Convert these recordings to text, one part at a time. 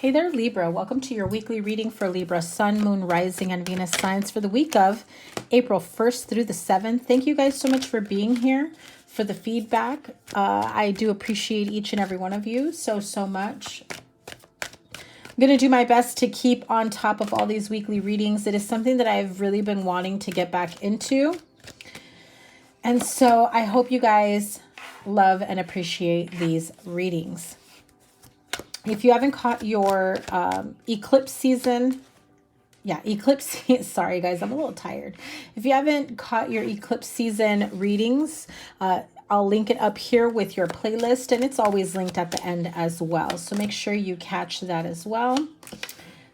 Hey there, Libra. Welcome to your weekly reading for Libra, Sun, Moon, Rising, and Venus signs for the week of April 1st through the 7th. Thank you guys so much for being here, for the feedback. I do appreciate each and every one of you so much. I'm going to do my best to keep on top of all these weekly readings. It is something that I've really been wanting to get back into. And so I hope you guys love and appreciate these readings. If you haven't caught your eclipse season, sorry guys, I'm a little tired. If you haven't caught your eclipse season readings, I'll link it up here with your playlist, and it's always linked at the end as well. So make sure you catch that as well.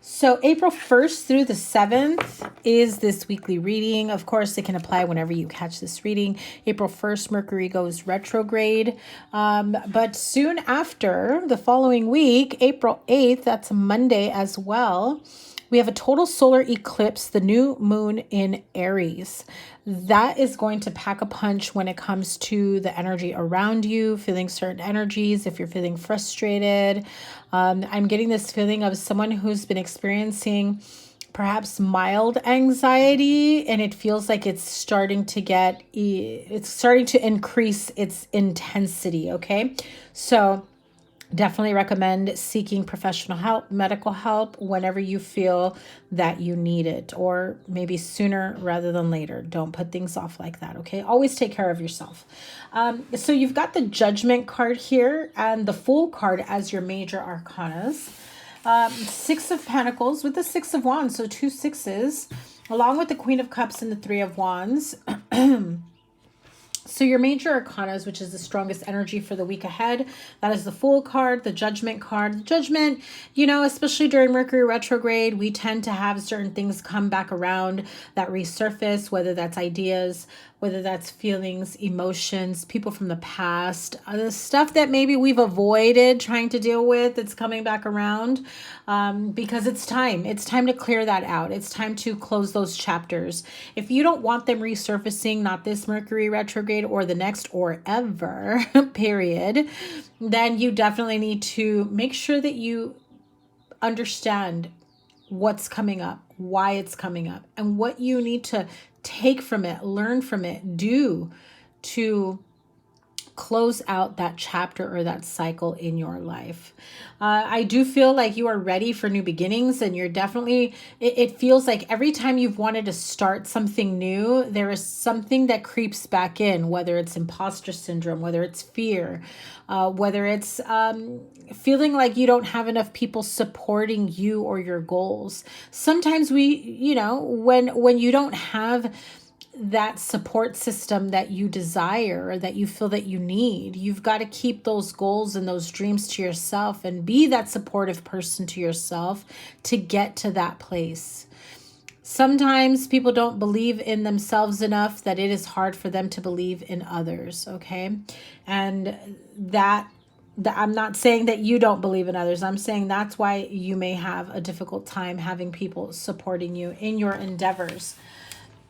So April 1st through the 7th is this weekly reading. Of course, it can apply whenever you catch this reading. April 1st, Mercury goes retrograde. But soon after, the following week, April 8th, that's a Monday as well, we have a total solar eclipse, the new moon in Aries. That is going to pack a punch when it comes to the energy around you, feeling certain energies. If you're feeling frustrated, I'm getting this feeling of someone who's been experiencing perhaps mild anxiety, and it feels like it's starting to increase its intensity. Okay. So definitely recommend seeking professional help, medical help, whenever you feel that you need it, or maybe sooner rather than later. Don't put things off like that, okay? Always take care of yourself. So you've got the Judgment card here and the Fool card as your major arcanas. Six of Pentacles with the Six of Wands, so 2 sixes, along with the Queen of Cups and the Three of Wands. So your major arcanas, which is the strongest energy for the week ahead, that is the Fool card, the Judgment card. The Judgment, especially during Mercury retrograde, we tend to have certain things come back around that resurface, whether that's ideas, whether that's feelings, emotions, people from the past, the stuff that maybe we've avoided trying to deal with, it's coming back around because it's time. It's time to clear that out. It's time to close those chapters. If you don't want them resurfacing, not this Mercury retrograde or the next or ever, period, then you definitely need to make sure that you understand what's coming up, why it's coming up, and what you need to take from it, learn from it, do to close out that chapter or that cycle in your life. I do feel like you are ready for new beginnings, and you're definitely, it feels like every time you've wanted to start something new, there is something that creeps back in, whether it's imposter syndrome, whether it's fear, whether it's feeling like you don't have enough people supporting you or your goals. Sometimes when you don't have that support system that you desire or that you feel that you need, you've got to keep those goals and those dreams to yourself and be that supportive person to yourself to get to that place. Sometimes people don't believe in themselves enough that it is hard for them to believe in others, okay? And I'm not saying that you don't believe in others. I'm saying that's why you may have a difficult time having people supporting you in your endeavors.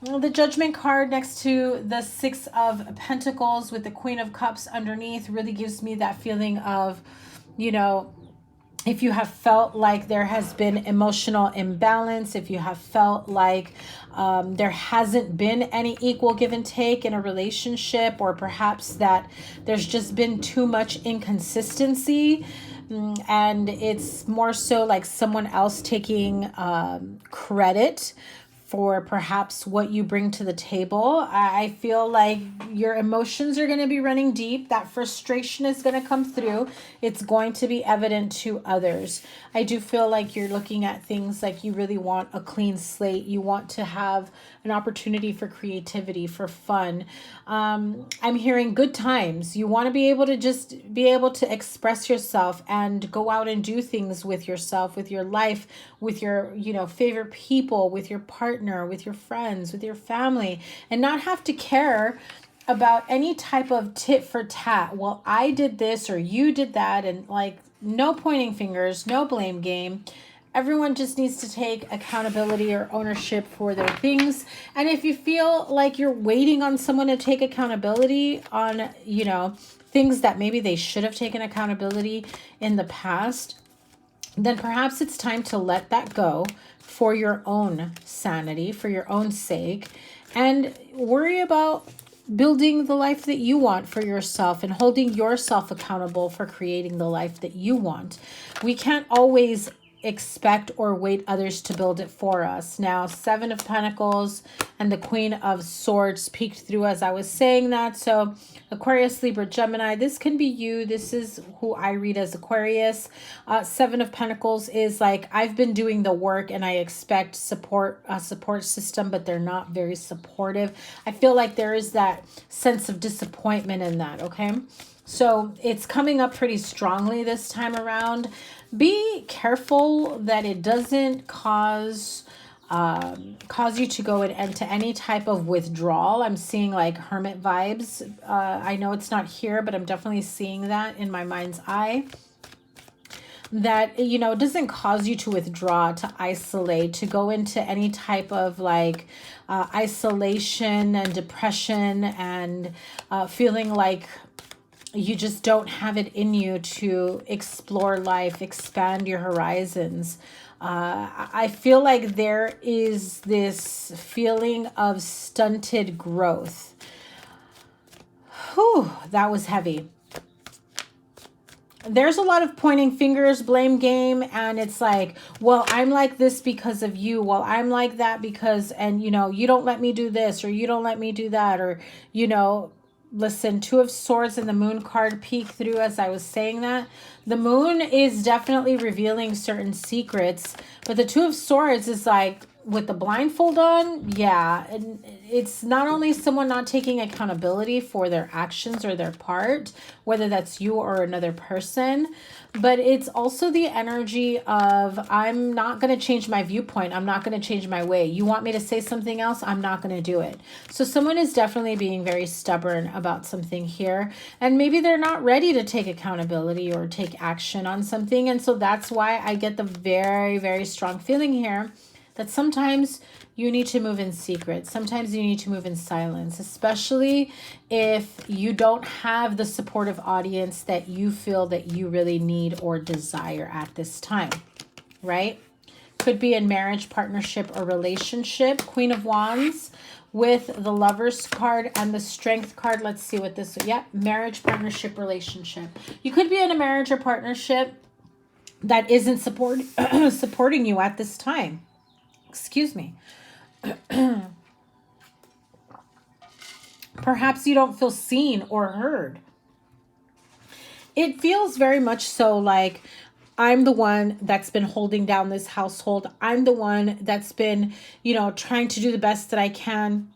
The Judgment card next to the Six of Pentacles with the Queen of Cups underneath really gives me that feeling of, if you have felt like there has been emotional imbalance, if you have felt like there hasn't been any equal give and take in a relationship, or perhaps that there's just been too much inconsistency, and it's more so like someone else taking credit for perhaps what you bring to the table. I feel like your emotions are going to be running deep. That frustration is going to come through. It's going to be evident to others. I do feel like you're looking at things like you really want a clean slate. You want to have an opportunity for creativity, for fun. I'm hearing good times. You want to be able to express yourself and go out and do things with yourself, with your life, with your, favorite people, with your partner, with your friends, with your family, and not have to care about any type of tit for tat. Well, I did this or you did that, and like no pointing fingers, no blame game. Everyone just needs to take accountability or ownership for their things. And if you feel like you're waiting on someone to take accountability on, things that maybe they should have taken accountability in the past, then perhaps it's time to let that go for your own sanity, for your own sake, and worry about building the life that you want for yourself and holding yourself accountable for creating the life that you want. We can't always expect or wait others to build it for us. Now, Seven of Pentacles and the Queen of Swords peeked through as I was saying that. So Aquarius, Libra, Gemini, this can be you. This is who I read as Aquarius. Seven of Pentacles is like, I've been doing the work and I expect support, a support system, but they're not very supportive. I feel like there is that sense of disappointment in that, okay? So it's coming up pretty strongly this time around. Be careful that it doesn't cause you to go into any type of withdrawal. I'm seeing like hermit vibes. I know it's not here, but I'm definitely seeing that in my mind's eye. That, you know, doesn't cause you to withdraw, to isolate, to go into any type of like isolation and depression and feeling like you just don't have it in you to explore life, expand your horizons. I feel like there is this feeling of stunted growth. Whew, that was heavy. There's a lot of pointing fingers, blame game, and it's like, well, I'm like this because of you. Well, I'm like that because, and you know, you don't let me do this, or you don't let me do that, or, you know, listen, Two of Swords and the Moon card peeked through as I was saying that. The Moon is definitely revealing certain secrets, but the Two of Swords is like, with the blindfold on, yeah, and it's not only someone not taking accountability for their actions or their part, whether that's you or another person, but it's also the energy of, I'm not going to change my viewpoint. I'm not going to change my way. You want me to say something else? I'm not going to do it. So someone is definitely being very stubborn about something here, and maybe they're not ready to take accountability or take action on something. And so that's why I get the very, very strong feeling here that sometimes you need to move in secret. Sometimes you need to move in silence, especially if you don't have the supportive audience that you feel that you really need or desire at this time, right? Could be in marriage, partnership, or relationship. Queen of Wands with the Lovers card and the Strength card. Let's see what this, yeah, marriage, partnership, relationship. You could be in a marriage or partnership that isn't supporting you at this time. Excuse me. Perhaps you don't feel seen or heard. It feels very much so like, I'm the one that's been holding down this household. I'm the one that's been, you know, trying to do the best that I can.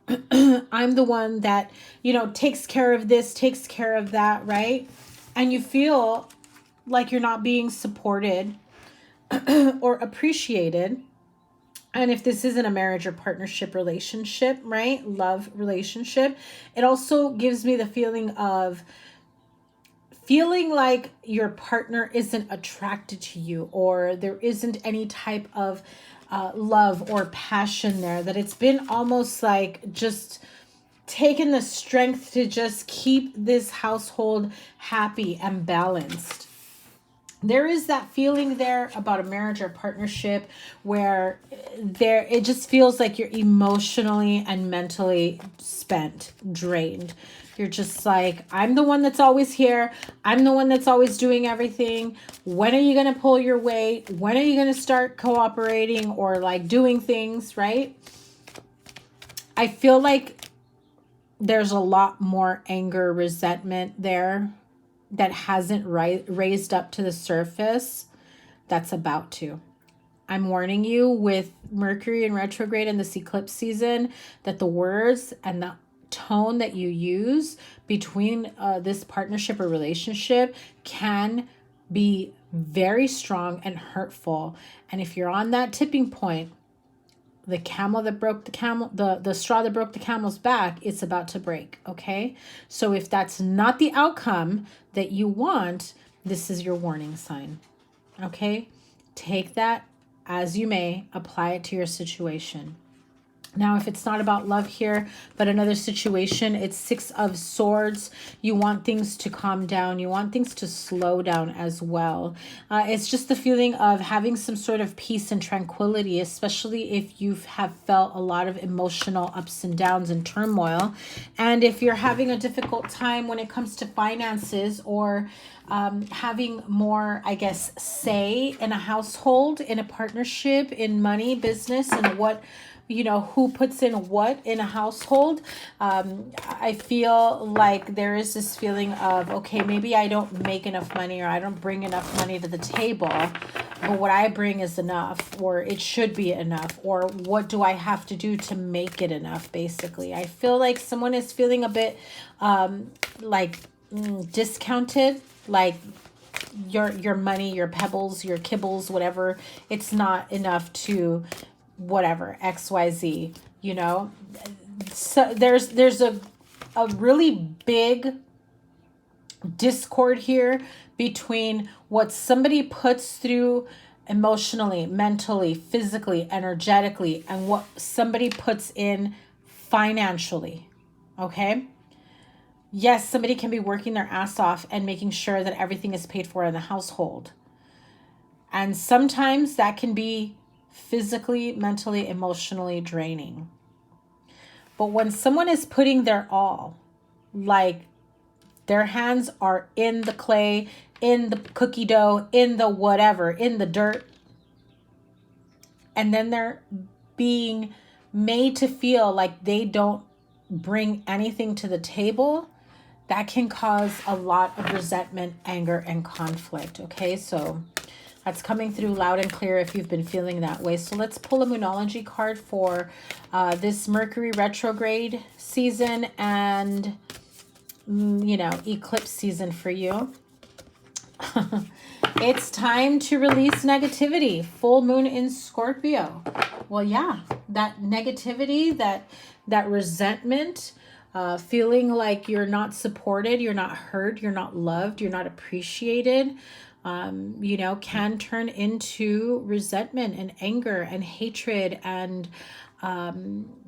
I'm the one that, you know, takes care of this, takes care of that, right? And you feel like you're not being supported or appreciated. And if this isn't a marriage or partnership relationship, right? Love relationship, it also gives me the feeling of feeling like your partner isn't attracted to you, or there isn't any type of love or passion there, that it's been almost like just taken the strength to just keep this household happy and balanced. There is that feeling there about a marriage or partnership where it just feels like you're emotionally and mentally spent, drained. You're just like, I'm the one that's always here. I'm the one that's always doing everything. When are you going to pull your weight? When are you going to start cooperating or like doing things, right? I feel like there's a lot more anger, resentment there that hasn't raised up to the surface. That's about to. I'm warning you, with Mercury in retrograde in this eclipse season, that the words and the tone that you use between this partnership or relationship can be very strong and hurtful. And if you're on that tipping point, the camel that broke the straw that broke the camel's back, it's about to break, okay? So if that's not the outcome that you want, this is your warning sign, okay? Take that as you may, apply it to your situation. Now, if it's not about love here, but another situation, it's Six of Swords. You want things to calm down. You want things to slow down as well. It's just the feeling of having some sort of peace and tranquility, especially if you have felt a lot of emotional ups and downs and turmoil. And if you're having a difficult time when it comes to finances, or having more, I guess, say in a household, in a partnership, in money, business, and what, you know, who puts in what in a household. I feel like there is this feeling of, okay, maybe I don't make enough money, or I don't bring enough money to the table, but what I bring is enough, or it should be enough, or what do I have to do to make it enough, basically. I feel like someone is feeling a bit discounted, like your money, your pebbles, your kibbles, whatever, it's not enough to whatever, XYZ, you know. So there's a really big discord here between what somebody puts through emotionally, mentally, physically, energetically, and what somebody puts in financially. Okay? Yes, somebody can be working their ass off and making sure that everything is paid for in the household. And sometimes that can be physically, mentally, emotionally draining. But when someone is putting their all, like their hands are in the clay, in the cookie dough, in the whatever, in the dirt, and then they're being made to feel like they don't bring anything to the table, that can cause a lot of resentment, anger, and conflict. Okay, so that's coming through loud and clear if you've been feeling that way. So let's pull a Moonology card for this Mercury retrograde season and, you know, eclipse season for you. It's time to release negativity. Full moon in Scorpio. Well, yeah, that negativity, that resentment, feeling like you're not supported, you're not heard, you're not loved, you're not appreciated, you know, can turn into resentment and anger and hatred and,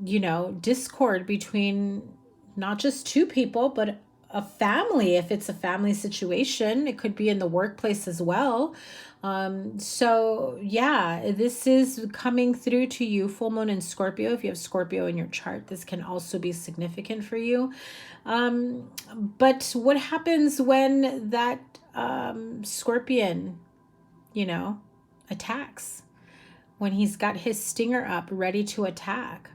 you know, discord between not just two people, but a family. If it's a family situation, it could be in the workplace as well. So yeah, this is coming through to you, full moon in Scorpio. If you have Scorpio in your chart, this can also be significant for you. But what happens when that Scorpion, you know, attacks? When he's got his stinger up, ready to attack,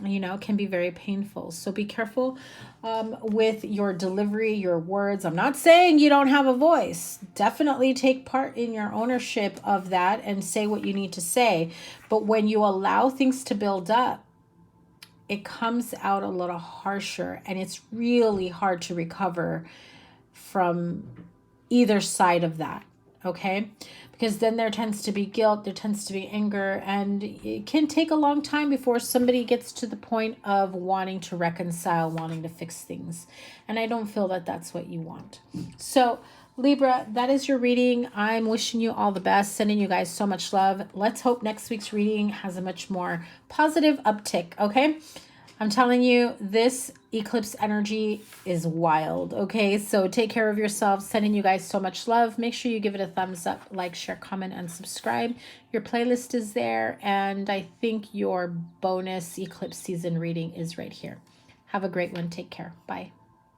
you know, can be very painful. So be careful with your delivery, your words. I'm not saying you don't have a voice. Definitely take part in your ownership of that and say what you need to say. But when you allow things to build up, it comes out a little harsher, and it's really hard to recover from either side of that. Okay? Because then there tends to be guilt, there tends to be anger, and it can take a long time before somebody gets to the point of wanting to reconcile, wanting to fix things. And I don't feel that that's what you want. So Libra, that is your reading. I'm wishing you all the best, sending you guys so much love. Let's hope next week's reading has a much more positive uptick, okay? I'm telling you, this eclipse energy is wild, okay? So take care of yourselves. Sending you guys so much love. Make sure you give it a thumbs up, like, share, comment, and subscribe. Your playlist is there, and I think your bonus eclipse season reading is right here. Have a great one. Take care. Bye.